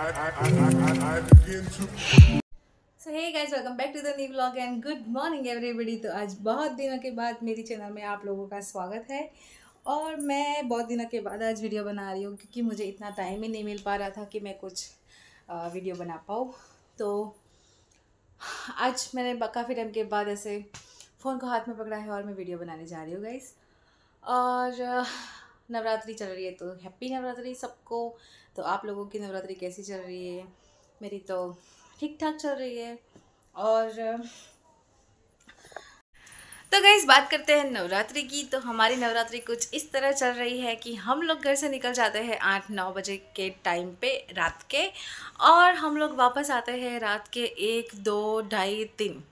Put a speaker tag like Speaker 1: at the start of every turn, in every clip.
Speaker 1: So hey guys, welcome back to the new vlog and good morning everybody. तो आज बहुत दिनों के बाद मेरी चैनल में आप लोगों का स्वागत है और मैं बहुत दिनों के बाद आज वीडियो बना रही हूँ क्योंकि मुझे इतना टाइम ही नहीं मिल पा रहा था कि मैं कुछ वीडियो बना पाऊँ। तो आज मैंने काफ़ी टाइम के बाद ऐसे फ़ोन को हाथ में पकड़ा है और मैं वीडियो बनाने जा रही हूँ गाइस। और नवरात्रि चल रही है तो हैप्पी नवरात्रि सबको। तो आप लोगों की नवरात्रि कैसी चल रही है? मेरी तो ठीक ठाक चल रही है। और तो गाइस बात करते हैं नवरात्रि की। तो हमारी नवरात्रि कुछ इस तरह चल रही है कि हम लोग घर से निकल जाते हैं 8-9 बजे के टाइम पे रात के, और हम लोग वापस आते हैं रात के 1, 2, ढाई, 3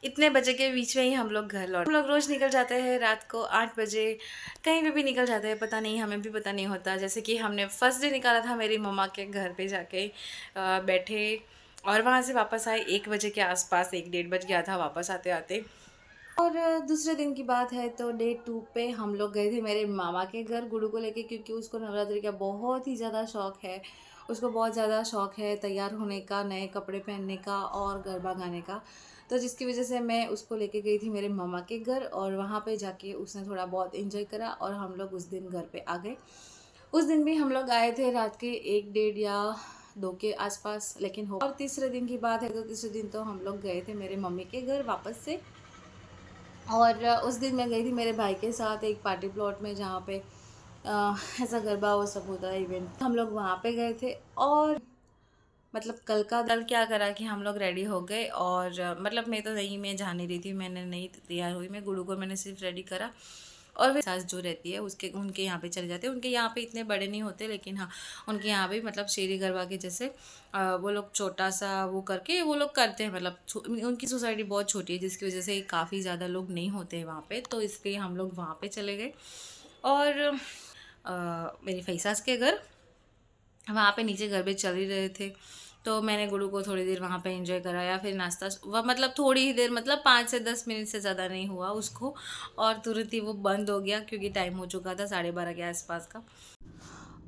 Speaker 1: इतने बजे के बीच में ही हम लोग घर लौट। हम लोग रोज़ निकल जाते हैं रात को 8 बजे, कहीं पे भी निकल जाते हैं, पता नहीं, हमें भी पता नहीं होता। जैसे कि हमने फर्स्ट डे निकाला था मेरी मम्मा के घर पे जाके बैठे और वहाँ से वापस आए 1 बजे के आसपास, 1-1:30 बज गया था वापस आते आते। और दूसरे दिन की बात है तो डे 2 पे हम लोग गए थे मेरे मामा के घर गुडू को लेके, क्योंकि उसको नवरात्रि का बहुत ही ज़्यादा शौक़ है। उसको बहुत ज़्यादा शौक़ है तैयार होने का, नए कपड़े पहनने का और गरबा गाने का। तो जिसकी वजह से मैं उसको लेके गई थी मेरे मामा के घर और वहाँ पे जाके उसने थोड़ा बहुत एंजॉय करा और हम लोग उस दिन घर पे आ गए। उस दिन भी हम लोग आए थे रात के 1, 1:30 या 2 के आसपास, लेकिन हो। और तीसरे दिन की बात है तो तीसरे दिन तो हम लोग गए थे मेरे मम्मी के घर वापस से। और उस दिन मैं गई थी मेरे भाई के साथ एक पार्टी प्लॉट में जहाँ पे ऐसा गरबा वो सब होता है इवेंट। हम लोग वहाँ पे गए थे और मतलब कल क्या करा कि हम लोग रेडी हो गए। और मतलब मैं तो नहीं, मैं जा नहीं रही थी, मैंने नहीं तैयार हुई, मैं गुडू को मैंने सिर्फ रेडी करा। और वे सास जो रहती है उनके यहाँ पे चले जाते हैं। उनके यहाँ पे इतने बड़े नहीं होते, लेकिन हाँ उनके यहाँ भी मतलब शेरी गरबा के जैसे वो लोग छोटा सा वो करके वो लोग करते हैं। मतलब उनकी सोसाइटी बहुत छोटी है जिसकी वजह से काफ़ी ज़्यादा लोग नहीं होते हैं वहाँ पे, तो इसलिए हम लोग वहाँ पे चले गए। और मेरी फैसास के घर वहाँ पे नीचे गरबे चल ही रहे थे, तो मैंने गुडू को थोड़ी देर वहाँ पे एंजॉय कराया। फिर नाश्ता मतलब थोड़ी ही देर, मतलब 5 से 10 मिनट से ज़्यादा नहीं हुआ उसको, और तुरंत ही वो बंद हो गया क्योंकि टाइम हो चुका था 12:30 के आसपास का।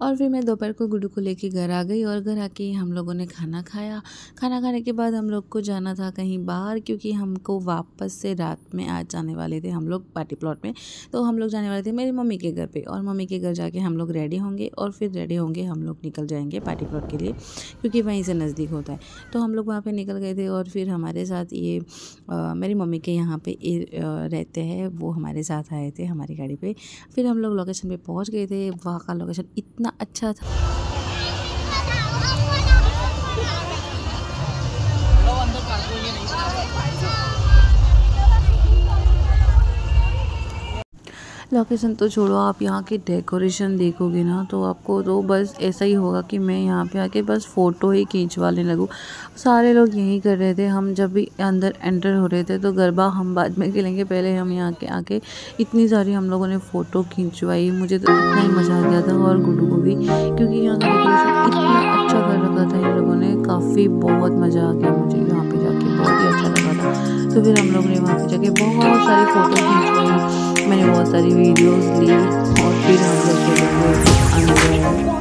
Speaker 1: और फिर मैं दोपहर को गुडू को लेके घर आ गई और घर आके हम लोगों ने खाना खाया। खाना खाने के बाद हम लोग को जाना था कहीं बाहर, क्योंकि हमको वापस से रात में आज जाने वाले थे हम लोग पार्टी प्लॉट में। तो हम लोग जाने वाले थे मेरी मम्मी के घर पे, और मम्मी के घर जाके हम लोग रेडी होंगे और फिर रेडी होंगे हम लोग निकल जाएंगे पार्टी प्लॉट के लिए, क्योंकि वहीं से नज़दीक होता है। तो हम लोग वहाँ पर निकल गए थे और फिर हमारे साथ ये मेरी मम्मी के यहाँ पे रहते हैं, वो हमारे साथ आए थे हमारी गाड़ी पे। फिर हम लोग लोकेशन पे पहुँच गए थे। वहाँ का लोकेशन इतना अच्छा था। लोकेशन तो छोड़ो, आप यहाँ की डेकोरेशन देखोगे ना तो आपको तो बस ऐसा ही होगा कि मैं यहाँ पे आके बस फ़ोटो ही खींचवाने लगूँ। सारे लोग यही कर रहे थे। हम जब भी अंदर एंटर हो रहे थे तो गरबा हम बाद में खेलेंगे, पहले हम यहाँ के आके इतनी सारी हम लोगों ने फ़ोटो खींचवाई। मुझे तो इतना ही मज़ा आ गया था और गुडू को भी, क्योंकि यहाँ का डेकोरेशन इतना अच्छा कर रखा था इन लोगों ने। काफ़ी बहुत मज़ा आ गया मुझे यहाँ पर जाके, बहुत ही अच्छा लगा था। तो फिर हम लोग ने वहाँ पर जाके बहुत सारी फ़ोटो खींचवाई, मैंने बहुत सारी वीडियोस ली और फिर हम लोग चले गए अंदर।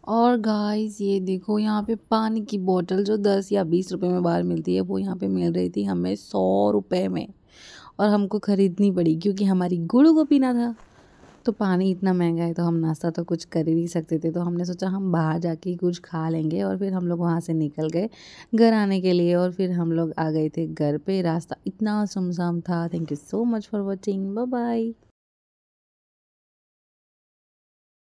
Speaker 1: और गाइस ये देखो, यहाँ पे पानी की बोतल जो 10 या 20 रुपए में बाहर मिलती है, वो यहाँ पे मिल रही थी हमें 100 रुपए में, और हमको ख़रीदनी पड़ी क्योंकि हमारी गुडू को पीना था। तो पानी इतना महंगा है तो हम नाश्ता तो कुछ कर ही नहीं सकते थे, तो हमने सोचा हम बाहर जाके ही कुछ खा लेंगे। और फिर हम लोग वहाँ से निकल गए घर आने के लिए, और फिर हम लोग आ गए थे घर पे। रास्ता इतना सुमसाम था। Thank you so much for watching, bye bye.